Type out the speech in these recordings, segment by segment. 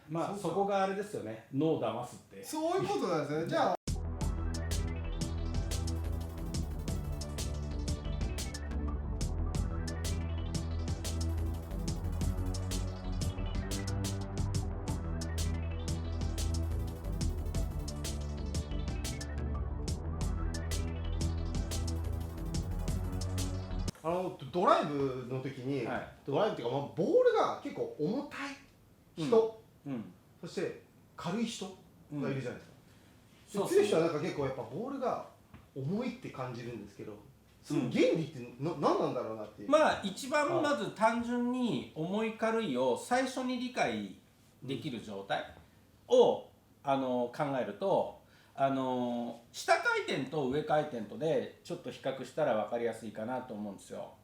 まあそこがあれですよね、脳を騙すってそういうことなんですね。じゃあドライブの時に、はい、ドライブっていうか、まあ、ボールが結構重たい人、そして軽い人がいるじゃないですか。強い人はなんか結構やっぱボールが重いって感じるんですけど、その原理って何なんだろうなっていう。まあ一番まず単純に重い軽いを最初に理解できる状態を、考えると、下回転と上回転とでちょっと比較したら分かりやすいかなと思うんですよ。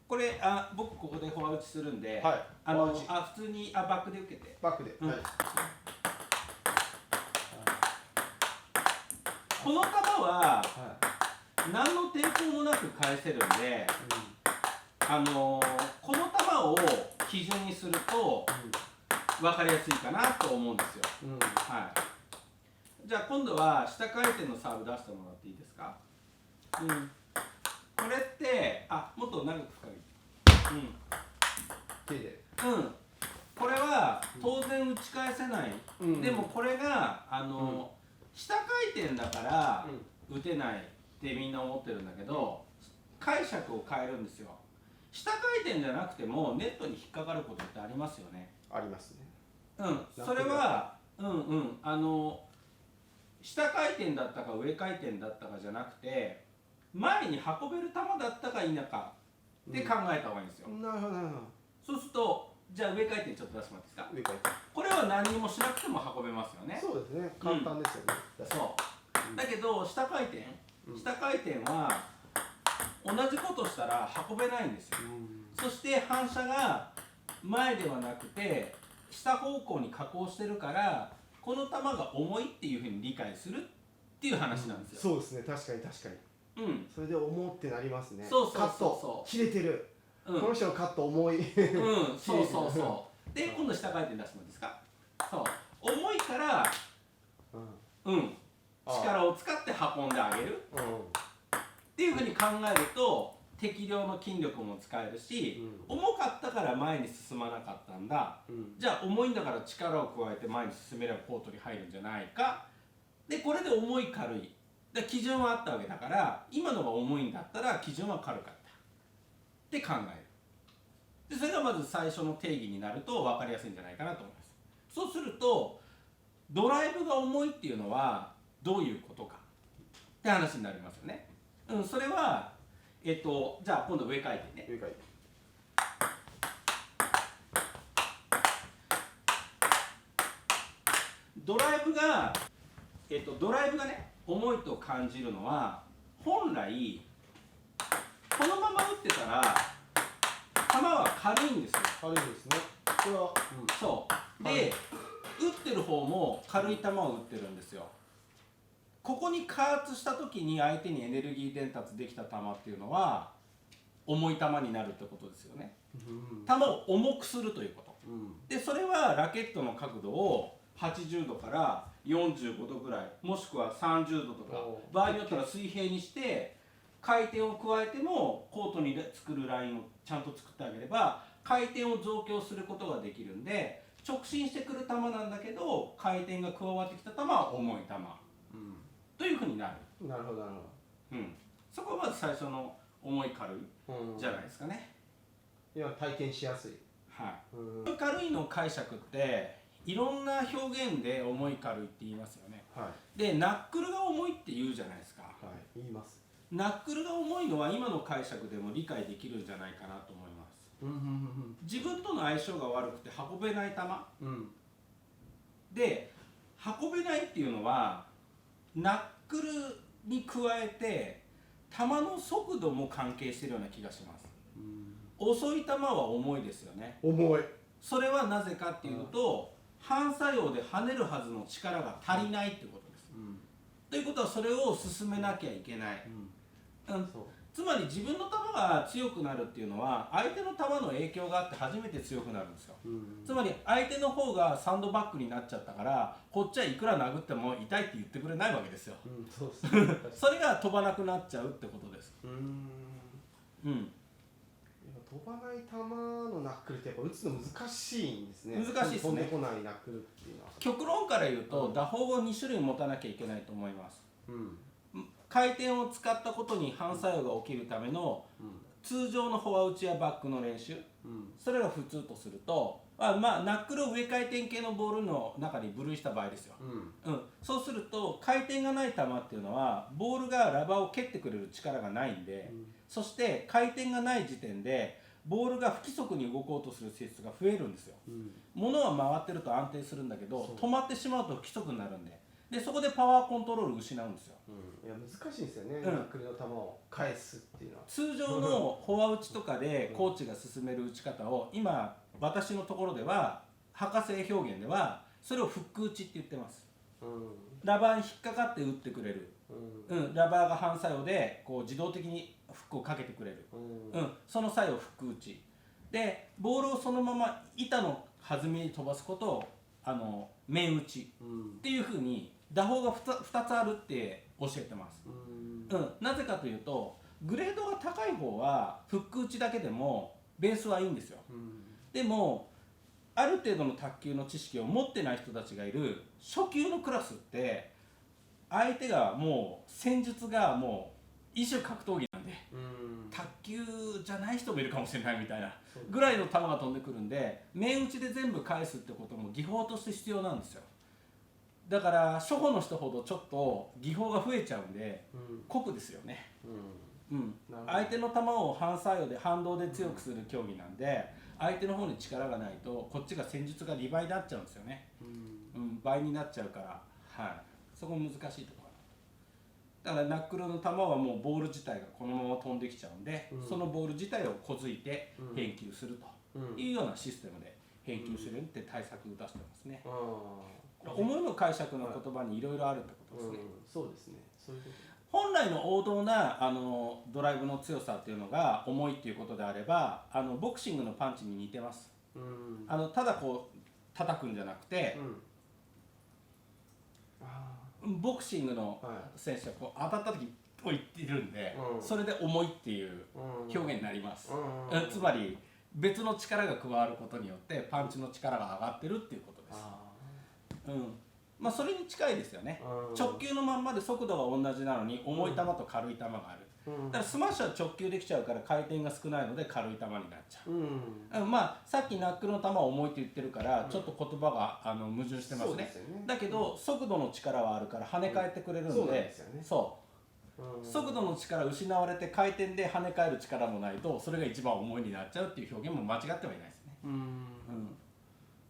これ僕ここでフォア打ちするんで、普通にバックで受けて、バックで、はい、この球は何の抵抗もなく返せるんで、この球を基準にすると分かりやすいかなと思うんですよ。はい、じゃあ今度は下回転のサーブ出してもらっていいですか。これってもっと長く深い、手で、これは当然打ち返せない、でもこれが下回転だから打てないってみんな思ってるんだけど、解釈を変えるんですよ。下回転じゃなくてもネットに引っかかることってありますよね。ありますね。それは下回転だったか上回転だったかじゃなくて、前に運べる球だったか否かって考えた方がいいんですよ。なるほどなるほど。そうすると、じゃあ上回転ちょっと出してもらっていいですか。上回転、これは何にもしなくても運べますよね。そうですね、簡単ですよね。そうだけど下回転は同じことしたら運べないんですよ。そして反射が前ではなくて下方向に下降してるから、この球が重いっていうふうに理解するっていう話なんですよ。そうですね、確かに確かに。それで重ってなりますね。カット切れてる、この人のカット重い。そうで、今度下回転出してもいいですか。そう、重いから力を使って運んであげるっていうふうに考えると適量の筋力も使えるし、重かったから前に進まなかったんだ、じゃあ重いんだから力を加えて前に進めればコートに入るんじゃないか。でこれで重い軽いで基準はあったわけだから、今のが重いんだったら基準は軽かったって考える。でそれがまず最初の定義になると分かりやすいんじゃないかなと思います。そうするとドライブが重いっていうのはどういうことかって話になりますよね。それはじゃあ今度上回転ね。上回転、ドライブがね重いと感じるのは、本来このまま打ってたら球は軽いんですよ。軽いですね。これは、そうで打ってる方も軽い球を打ってるんですよ。ここに加圧した時に相手にエネルギー伝達できた球っていうのは重い球になるってことですよね。球を重くするということ、でそれはラケットの角度を80度から45度ぐらい、もしくは30度とか、場合によったら水平にして回転を加えてもコートに作るラインをちゃんと作ってあげれば回転を増強することができるんで、直進してくる球なんだけど回転が加わってきた球は重い球、というふうになる。なるほどなるほど。そこはまず最初の重い軽いじゃないですかね。いや、体験しやすい。重い軽いの解釈っていろんな表現で重い軽いって言いますよね。でナックルが重いって言うじゃないですか。言います。ナックルが重いのは今の解釈でも理解できるんじゃないかなと思います。自分との相性が悪くて運べない球、で運べないっていうのはナックルに加えて球の速度も関係しているような気がします。遅い球は重いですよね。重い。それはなぜかっていうと、反作用で跳ねるはずの力が足りないってことです。ということはそれを進めなきゃいけない。つまり自分の球が強くなるっていうのは相手の球の影響があって初めて強くなるんですよ、つまり相手の方がサンドバッグになっちゃったからこっちはいくら殴っても痛いって言ってくれないわけですよ、そうですねそれが飛ばなくなっちゃうってことです。飛ばない球のナックルってやっぱ打つの難しいんですね。難しいですね。飛んでこないナックルっていうのは。極論から言うと、打法を2種類持たなきゃいけないと思います。回転を使ったことに反作用が起きるための、通常のフォア打ちやバックの練習、それが普通とすると、ナックルを上回転系のボールの中に分類した場合ですよ、そうすると回転がない球っていうのはボールがラバーを蹴ってくれる力がないんで、そして回転がない時点でボールが不規則に動こうとする性質が増えるんですよ、物は回ってると安定するんだけど止まってしまうと不規則になるんで、そこでパワーコントロールを失うんですよ、いや難しいですよね、ナックルの球を返すっていうのは。通常のフォア打ちとかでコーチが勧める打ち方を今私のところでは博士表現ではそれをフック打ちって言ってます、ラバーに引っかかって打ってくれる、ラバーが反作用でこう自動的にフックをかけてくれる、その作用をフック打ちで、ボールをそのまま板の弾みに飛ばすことを面打ちっていうふうに打法が 2つあるって教えてます、なぜかというとグレードが高い方はフック打ちだけでもベースはいいんですよ、でもある程度の卓球の知識を持ってない人たちがいる初級のクラスって相手がもう戦術がもう一種格闘技なんで、卓球じゃない人もいるかもしれないみたいなぐらいの球が飛んでくるんで、面打ちで全部返すってことも技法として必要なんですよ。だから初歩の人ほどちょっと技法が増えちゃうんで、酷ですよね、相手の球を反作用で反動で強くする競技なんで、相手の方に力がないとこっちが戦術が2倍になっちゃうんですよね、倍になっちゃうから、そこ難しいところだからナックルの球はもうボール自体がこのまま飛んできちゃうんで、そのボール自体をこづいて返球するというようなシステムで返球するって対策を出してますね、思いの解釈の言葉にいろいろあるってことですね、そうですね、そういうこと。本来の王道なドライブの強さっていうのが重いっていうことであればボクシングのパンチに似てます、ただこう叩くんじゃなくて、ボクシングの選手はこう当たった時と言っているんで、それで重いっていう表現になります、つまり別の力が加わることによってパンチの力が上がってるっていうことです、それに近いですよね、直球のまんまで速度が同じなのに重い球と軽い球がある、だからスマッシュは直球できちゃうから回転が少ないので軽い球になっちゃう、さっきナックルの球は重いって言ってるからちょっと言葉が矛盾してますね、だけど速度の力はあるから跳ね返ってくれるんで、速度の力失われて回転で跳ね返る力もないとそれが一番重いになっちゃうっていう表現も間違ってはいないですね。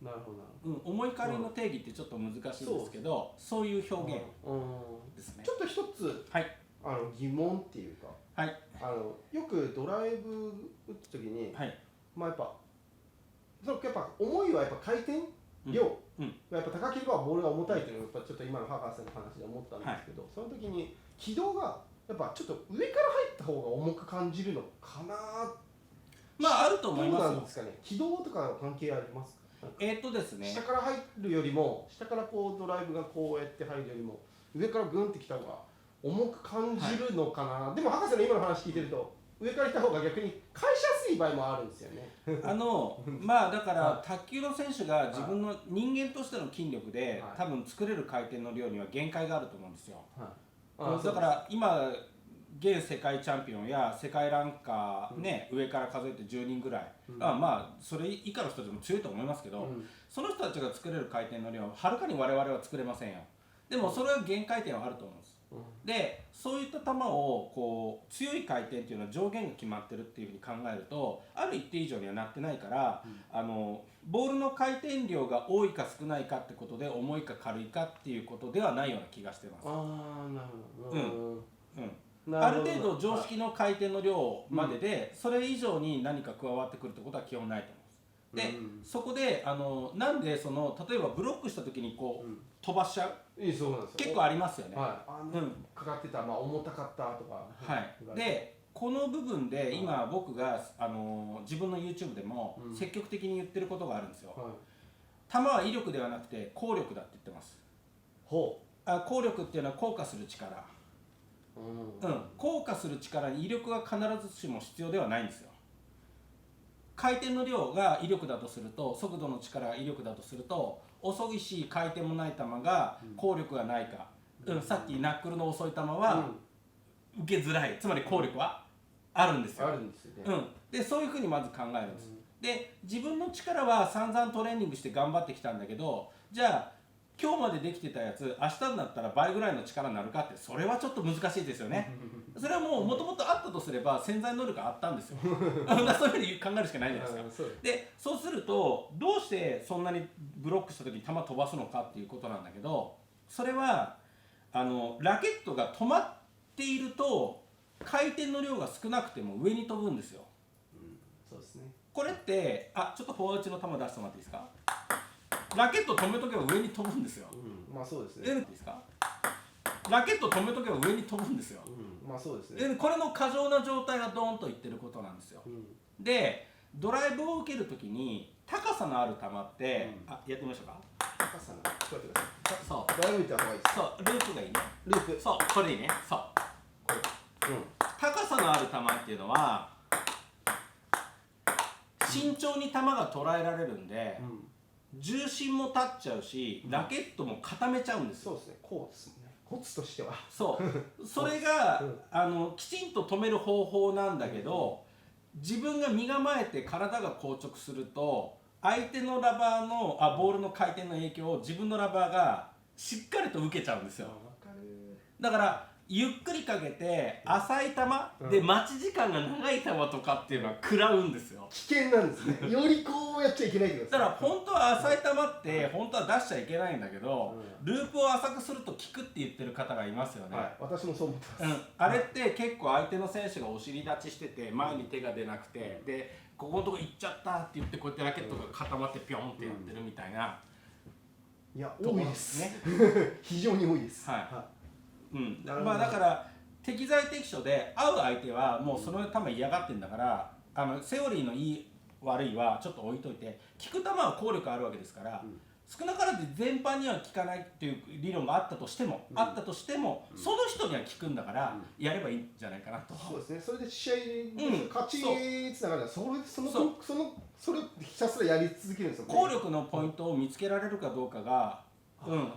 なるほど、重い軽いの定義ってちょっと難しいんですけど、そういう表現ですね。ちょっと一つ、疑問っていうか、よくドライブ打つ時に、やっぱ重いはやっぱ回転量がやっぱ高ければボールが重たいというのはやっぱちょっと今の博士の話で思ったんですけど、その時に軌道がやっぱちょっと上から入った方が重く感じるのかな。あると思いますよ。どうなんですかね。軌道とか関係ありますか。ですね、下から入るよりも下からこうドライブがこうやって入るよりも上からグンってきた方が重く感じるのかな、でも博士の今の話聞いてると上から来た方が逆に返しやすい場合もあるんですよねだから卓球の選手が自分の人間としての筋力で多分作れる回転の量には限界があると思うんですよ、だから今現世界チャンピオンや世界ランカー上から数えて10人ぐらい、それ以下の人でも強いと思いますけど、その人たちが作れる回転の量ははるかに我々は作れませんよ。でもそれは限界点はあると思うんです、でそういった球をこう強い回転っていうのは上限が決まってるっていうふうに考えるとある一定以上にはなってないから、ボールの回転量が多いか少ないかってことで重いか軽いかっていうことではないような気がしてます。ある程度常識の回転の量までで、それ以上に何か加わってくるってことは基本ないと思うんです。で、そこでなんで例えばブロックした時にこう飛ばしちゃう、結構ありますよね。かかってた、重たかったとか。でこの部分で今僕が、自分の YouTube でも積極的に言ってることがあるんですよ。球は威力ではなくて効力だって言ってます。効力っていうのは効果する力、効果する力に威力が必ずしも必要ではないんですよ。回転の量が威力だとすると、速度の力が威力だとすると、遅いし回転もない球が効力がないか、さっきナックルの遅い球は受けづらい、つまり効力はあるんですよ。でそういうふうにまず考えるんです。で自分の力は散々トレーニングして頑張ってきたんだけど、じゃあ今日までできてたやつ明日になったら倍ぐらいの力になるかって、それはちょっと難しいですよね。それはもともとあったとすれば潜在能力があったんですよ。そういうふうに考えるしかないじゃないですか。でそうするとどうしてそんなにブロックした時に球飛ばすのかっていうことなんだけど、それはラケットが止まっていると回転の量が少なくても上に飛ぶんですよ。そうですね。これってちょっとフォア打ちの球出してもらっていいですか。ラケット止めとけば上に飛ぶんですよ。まあそうですね。いいですか。ラケット止めとけば上に飛ぶんですよ。まあそうですね。これの過剰な状態がドーンといってることなんですよ。でドライブを受けるときに高さのある球って、やってみましょうか。高さの聞こえてください。そうドライブ見た方がいいです。そう、ループがいいね。ループ。そう、これいいね。そう、これ。高さのある球っていうのは慎重に球が捉えられるんで、重心も立っちゃうし、ラケットも固めちゃうんですよ。そうですね。こうですね。コツとしては。そう、それがきちんと止める方法なんだけど、自分が身構えて体が硬直すると相手のラバーのボールの回転の影響を自分のラバーがしっかりと受けちゃうんですよ。だからゆっくりかけて浅い球で待ち時間が長い球とかっていうのは食らうんですよ。危険なんですね。よりこうやっちゃいけないってことです。だから本当は浅い球って本当は出しちゃいけないんだけど、ループを浅くすると効くって言ってる方がいますよね。私もそう思ってます。あれって結構相手の選手がお尻立ちしてて前に手が出なくて、でここのとこ行っちゃったって言ってこうやってラケットが固まってピョンってやってるみたいな。いや多いですね。非常に多いです。まあだから適材適所で合う相手はもうその球嫌がってんだから、セオリーのいい悪いはちょっと置いといて、効く球は効力あるわけですから、少なからず全般には効かないっていう理論があったとしても、その人には効くんだからやればいいんじゃないかなと。そうですね。それで試合に勝ちにつながる。それをひたすらやり続けるんですよ。効力のポイントを見つけられるかどうかが、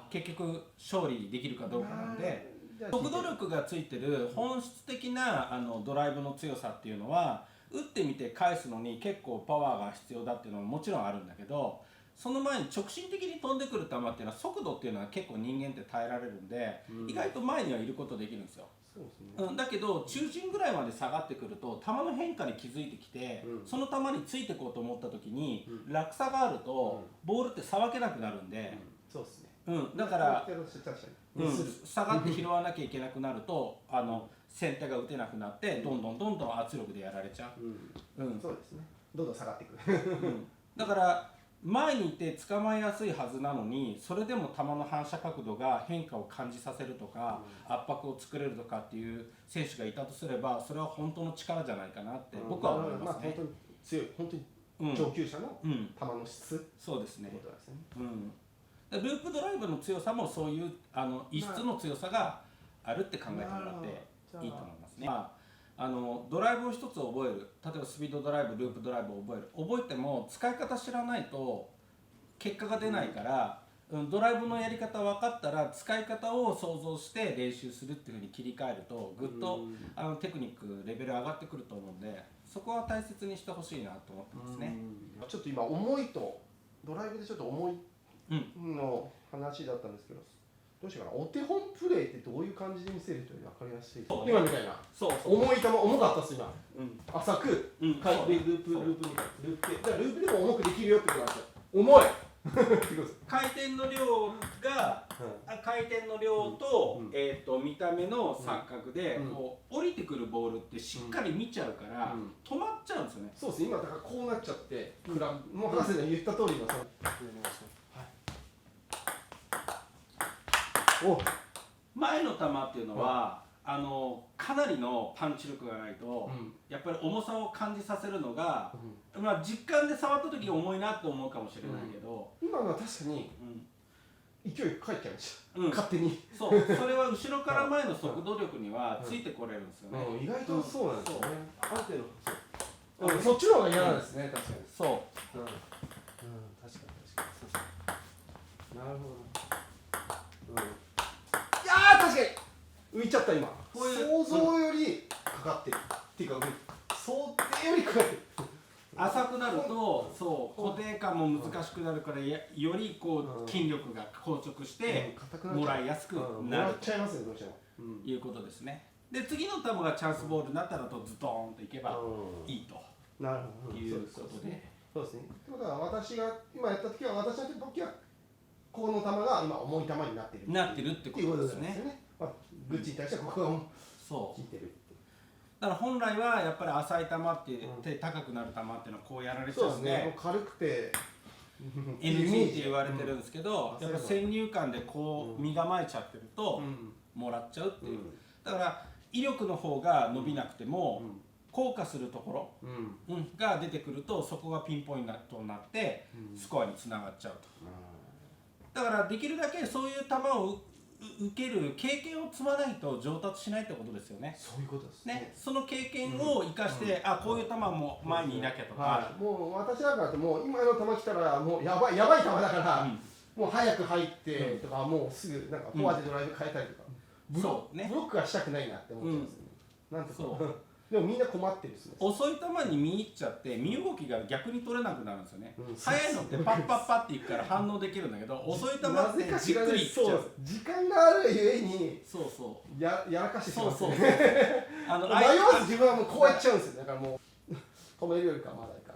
結局勝利できるかどうかなんで。速度力がついてる本質的なドライブの強さっていうのは打ってみて返すのに結構パワーが必要だっていうのももちろんあるんだけど、その前に直進的に飛んでくる球っていうのは速度っていうのは結構人間って耐えられるんで、意外と前にはいることできるんですよ。だけど中心ぐらいまで下がってくると球の変化に気づいてきて、その球についていこうと思った時に落差があるとボールってさばけなくなるんで、そうですね。だから下がって拾わなきゃいけなくなると先手が打てなくなってどんどん圧力でやられちゃう。そうですね。どんどん下がっていく。だから前にいて捕まえやすいはずなのに、それでも球の反射角度が変化を感じさせるとか、圧迫を作れるとかっていう選手がいたとすれば、それは本当の力じゃないかなって僕は思いますね。本当に強い、本当に上級者の球の質。そうですね。ループドライブの強さもそういう異質の強さがあるって考えてもらっていいと思いますね。ドライブを一つ覚える、例えばスピードドライブ、ループドライブを覚えても使い方知らないと結果が出ないから、ドライブのやり方分かったら使い方を想像して練習するっていうふうに切り替えるとぐっとテクニックレベル上がってくると思うんで、そこは大切にしてほしいなと思ってますね。ちょっと今重いとドライブでちょっと重いの話だったんですけど、どうしようかな。お手本プレーってどういう感じで見せると分かりやすいですか。今みたいな重い球、重かったっす今。浅く回転ループみたいなループでも重くできるよってことなんですよ。重い回転の量が、回転の量と、見た目の錯覚で、こう降りてくるボールってしっかり見ちゃうから、止まっちゃうんですよね。そうですね。今だからこうなっちゃって、もう博士の言った通りの前の球っていうのは、かなりのパンチ力がないと、やっぱり重さを感じさせるのが、まあ実感で触った時重いなと思うかもしれないけど、今のは確かに勢い帰っちゃいました、勝手に。そうそれは後ろから前の速度力にはついてこれるんですよね。意外とそうなんですよね。ある程度そっちの方が嫌なんですね、確かに。そう確かになるほど。いやー確かに浮いちゃった今。想像よりかかってるっていうか、想定よりかかってる。浅くなるとそう固定感も難しくなるから、よりこう筋力が硬直してもらいやすくなるもらっちゃいますね、どうしても。いうことですね。で次の球がチャンスボールになったらとズドーンといけばいいということで。そうですね。ということは私が今やった時は、私の時はこの球が今重い球になってるってことですね。グッチに対してはここがそう効いてる。だから本来はやっぱり浅い球って手高くなる球っていうのはこうやられちゃうんで、軽くて NG って言われてるんですけど、やっぱ先入観でこう身構えちゃってるともらっちゃうっていう。だから威力の方が伸びなくても効果するところが出てくると、そこがピンポイントになってスコアにつながっちゃうと。だからできるだけそういう球を受ける経験を積まないと上達しないってことですよね。そういうことですね。その経験を生かして、こういう球も前にいなきゃとか、もう私なんかってもう今の球来たらもうやばい球だから、もう早く入ってとか、もうすぐなんかフォアでドライブ変えたりとか、ブロックはしたくないなって思ってますね。なんとか。でもみんな困ってるですね。遅い球に見入っちゃって身動きが逆に取れなくなるんですよね。速いのってパッパッパっていくから反応できるんだけど、遅い球ってじっくりいっちゃう。時間があるゆえにやらかしてしまう。迷わず自分はもうこうやっちゃうんですよ。だからもう止めるよりかまだいいか。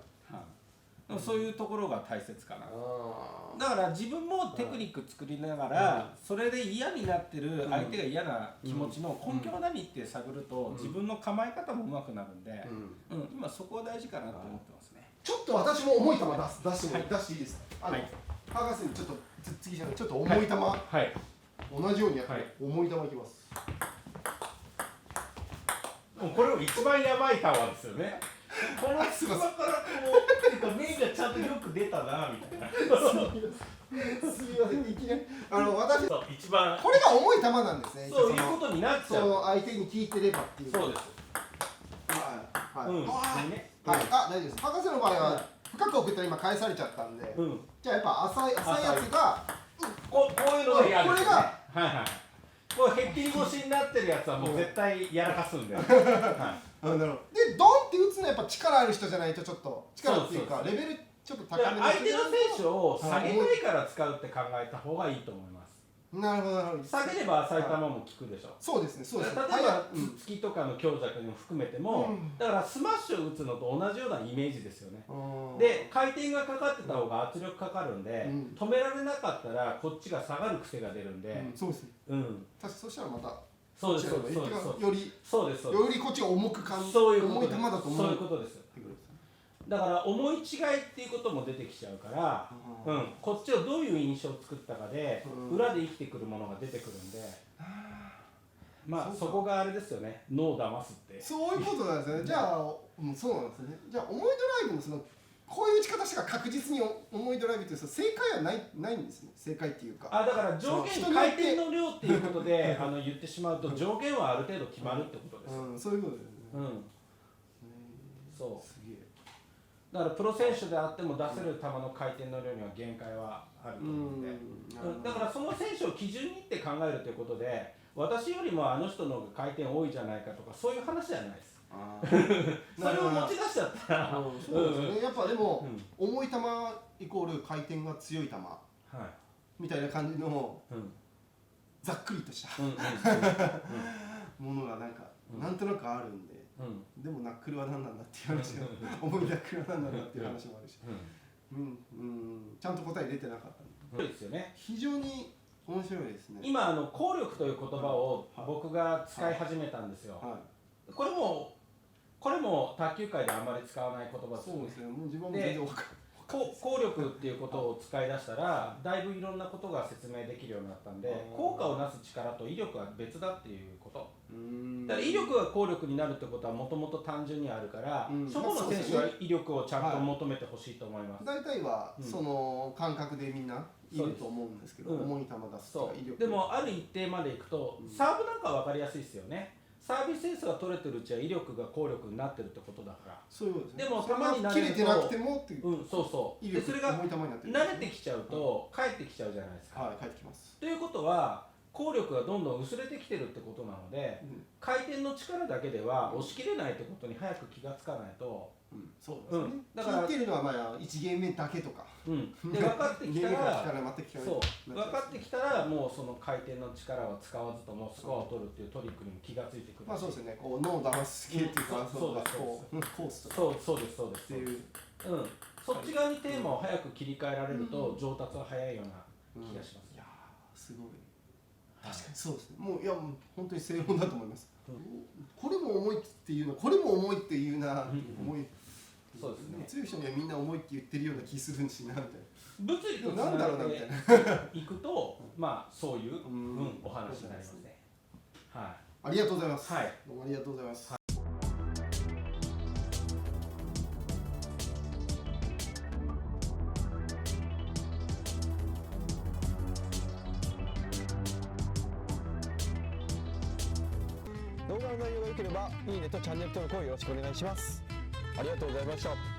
そういうところが大切かな。だから自分もテクニック作りながら、それで嫌になってる相手が嫌な気持ちの根拠は何って探ると、自分の構え方も上手くなるんで、今そこは大事かなと思ってますね。ちょっと私も重い球出していいですか。博士にちょっと次じゃない、ちょっと重い球、同じようにやって重い球いきます。これ一番やばい球ですよね。この隙間からこう目がちゃんとよく出たなみたいな。すみません、いきなり私一番これが重い球なんですね。そういうことになっちゃう。相手に聞いてればっていう。そうです。大丈夫です。博士の場合は深く送ったら今返されちゃったんで、じゃあやっぱ浅いやつがこういうのが嫌ですね。これへっきり腰になってるやつはもう絶対やらかすんで。で、ドンって打つのはやっぱ力ある人じゃないとちょっと力っていうかレベルちょっと高めの相手の選手を下げないから使うって考えた方がいいと思います。なるほどなるほど。下げれば浅い球も効くでしょ。そうですね、そうですね。例えば突きとかの強弱にも含めても、だからスマッシュを打つのと同じようなイメージですよね。で回転がかかってた方が圧力かかるんで、止められなかったらこっちが下がる癖が出るんで、そうですね。確かそしたらまたそうですよりこっちが重く感じ、重い球だと思う。そういうことです。だから思い違いっていうことも出てきちゃうから、こっちをどういう印象を作ったかで、裏で生きてくるものが出てくるんで、まあそこがあれですよね、脳を騙すって。そういうことなんですね。じゃあ、そうなんですね。じゃあ重いドライブのこういう打ち方したら確実に重いドライブっていう正解はないんですね。正解っていうか。だから上限回転の量っていうことで言ってしまうと上限はある程度決まるってことです。そういうことですね。そう。だからプロ選手であっても出せる球の回転の量には限界はあると思うので、だからその選手を基準にって考えるということで、私よりもあの人の方が回転多いじゃないかとかそういう話じゃないです。それを持ち出しちゃったら、やっぱでも重い球イコール回転が強い球みたいな感じのざっくりとしたものがなんとなくあるんで。でもナックルは何なんだっていう話が重いナックルは何なんだっていう話もあるし、ちゃんと答え出てなかったそうですよね。非常に面白いですね。今効力という言葉を僕が使い始めたんですよ。これも卓球界であんまり使わない言葉です。そうですね。もう自分も全然分か効力っていうことを使い出したらだいぶいろんなことが説明できるようになったんで、効果をなす力と威力は別だっていうこと。だから威力が効力になるってことはもともと単純にあるから、初歩の選手は威力をちゃんと求めてほしいと思います。大体はその感覚でみんないると思うんですけど、重い球出すとか威力。でもある一定までいくと、サーブなんかは分かりやすいですよね。サービスエースが取れてるうちは威力が効力になってるってことだから。そういうことですね。でもたまに慣れると切れてなくてもっていう。そうそう。でそれが慣れてきちゃうと帰ってきちゃうじゃないですか。帰ってきます。ということは効力がどんどん薄れてきてるってことなので、回転の力だけでは押し切れないってことに早く気がつかないと。そうですね。だから聞いてるのはまあ1ゲーム目だけとか。で分かってきたら、そう分かってきたらもうその回転の力は使わずともスコアを取るっていうトリックにも気がついてくる。まあそうですね。こう脳を騙す系っていうか、そうですコースとか。そうですっていう。そっち側にテーマを早く切り替えられると上達は早いような気がします。いやすごい。確かにそうですね。もういや本当に正論だと思います。これも重いっていうの、これも重いっていうな、重い。そうですね。強い人にはみんな重いって言ってるような気するんしなみたいな。物理とつなげていくと、まあそういうお話になりますね。はい。ありがとうございます。はい。どうもありがとうございます。動画の内容が良ければいいねとチャンネル登録をよろしくお願いします。ありがとうございました。